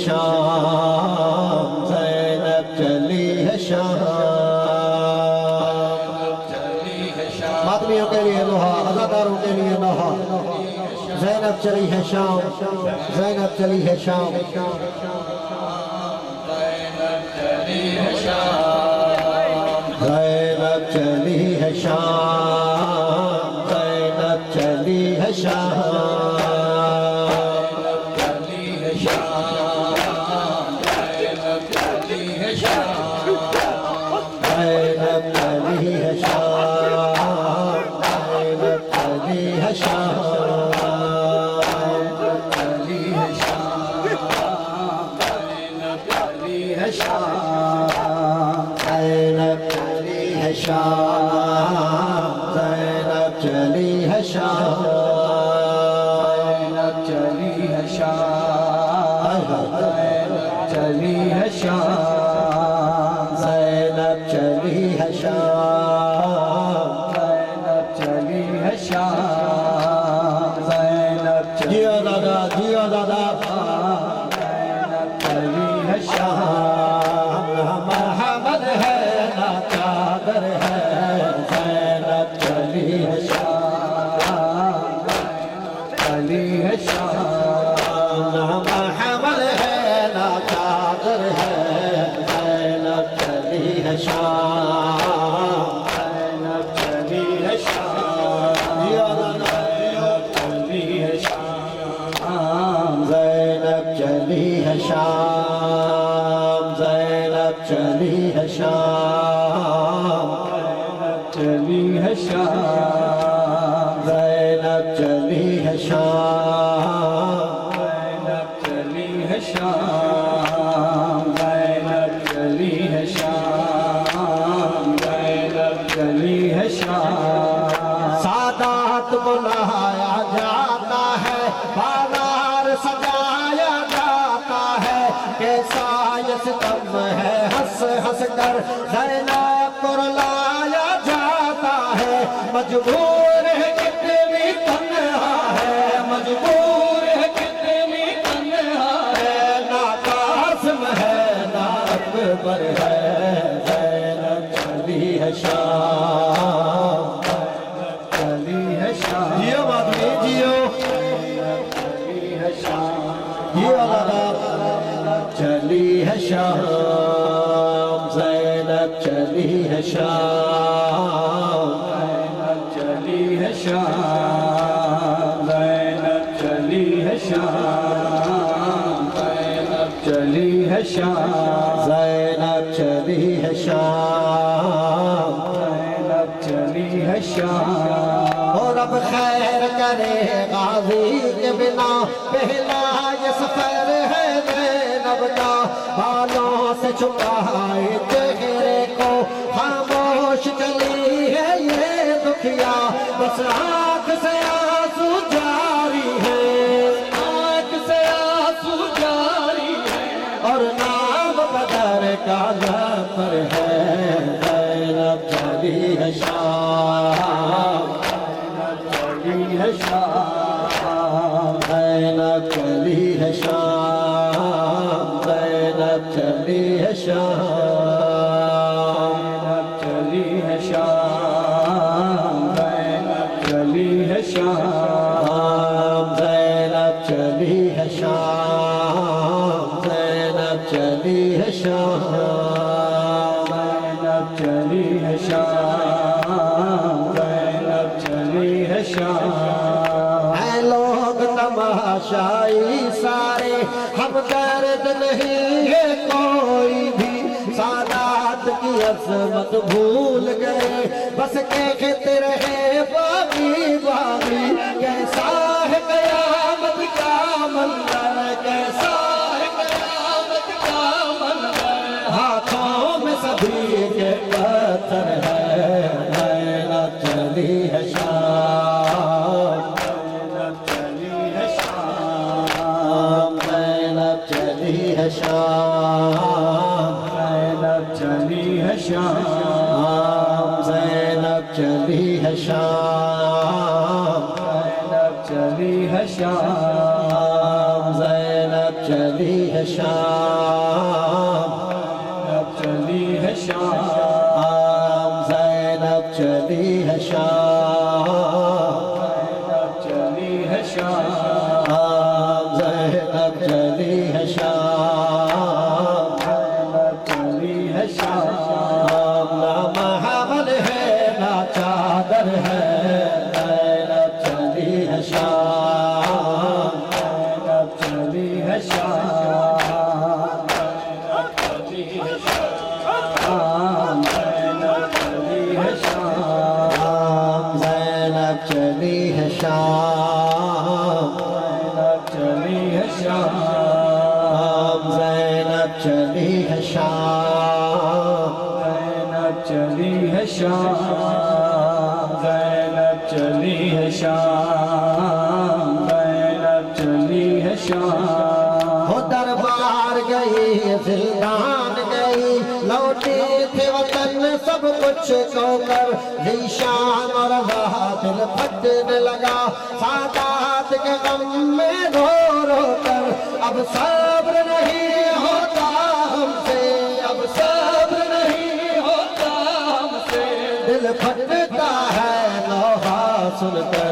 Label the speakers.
Speaker 1: شام زینب چلی ہے شام ماتمیوں کے لیے لوہا ازاداروں کے لیے لوہا زینب چلی ہے شام زینب چلی ہے شام زینب چلی ہے شام زینب چلی ہے شام زینب چلی ہے شام زینب چلی ہے شام چلی ہے شام زینب چلی ہے شام زینب چلی ہے شام زینب جیو دادا جیو دادا زینب چلی ہے شام محمد ہے نا چادر ہے زینب چلی ہے شام چلی ہے شام محمد ہے نا چادر ہے زینب چلی ہے شام زینب چلی ہے شام چلی ہے شام زینب چلی ہے شام زینب چلی ہے شام چلی ہے شام زینب چلی ہے شام زینب چلی ہے شام زینب چلی ہے شام زینب چلی ہے شام سادات بلایا جاتا ہے بازار سجایا جاتا ہے کیسا یہ ستم ہے ہنس ہنس کر زینب کو رلایا جاتا ہے مجبور ہے کتنی تنہا ہے مجبور ہے کتنی تنہا ہے نا قاسم ہے نا اکبر ہے زینب چلی ہے شام چلی ہے شام جیو بادی جیو چلی ہے شام جیو دادا چلی ہے شام زینب چلی ہے شام زینب چلی ہے شام زینب چلی ہے شام زینب چلی ہے شام زینب چلی ہے شام زینب چلی ہے شام اور اب خیر کرے غازی کے بنا پہلا یہ سفر ہے زینب کا بالوں سے چھپائے چہرے کو خاموش چلی ہے یہ دکھیا بس آنکھ سے آنسو جاری ہے آنکھ سے آنسو جاری ہے اور نام بدر کا ظفر ہے زینب چلی ہے شام چلی ہے شام زینب چلی ہے شام زینب چلی ہے شام چلی ہے شام زینب چلی ہے شام زینب چلی ہے شام زینب چلی ہے شام زینب چلی ہے شام زینب چلی ہے شام اے لوگ تماشائی سارے ہم درد نہیں ہے کوئی بھی سادات کی عظمت بھول گئے بس کہتے رہے باقی باقی کیسا ہے قیامت کا منظر کیسا ہے قیامت کا منظر ہاتھوں میں سبھی کے پتھر ہے زینب چلی ہے شام زینب چلی ہے شام زینب چلی ہے شام زینب چلی ہے شام زینب چلی ہے شام زینب چلی ہے شام زینب چلی ہے شام
Speaker 2: چلی ہے شام
Speaker 1: زینب چلی ہے شام
Speaker 2: چلی ہے شام
Speaker 1: زینب چلی ہے شام
Speaker 2: چلی ہے شام
Speaker 1: نہ محمل ہے نہ چادر ہے زینب چلی ہے شام
Speaker 2: چلی ہے شام چلی ہے شام چلی ہے شام
Speaker 1: زینب چلی ہے شام
Speaker 2: چلی ہے شام
Speaker 1: زینب چلی ہے شام
Speaker 2: چلی ہے شام زینب چلی ہے شام زینب چلی ہے شام
Speaker 1: ہو دربار گئی زندان گئی لوٹی تھے وطن سب کچھ کو کر ذیشان اور رضا دل پھٹنے لگا سادات کے غم میں رو رو کر اب صبر نہیں ہوتا ہم سے اب صبر نہیں ہوتا ہم سے دل پھٹتا ہے لوحہ سن کر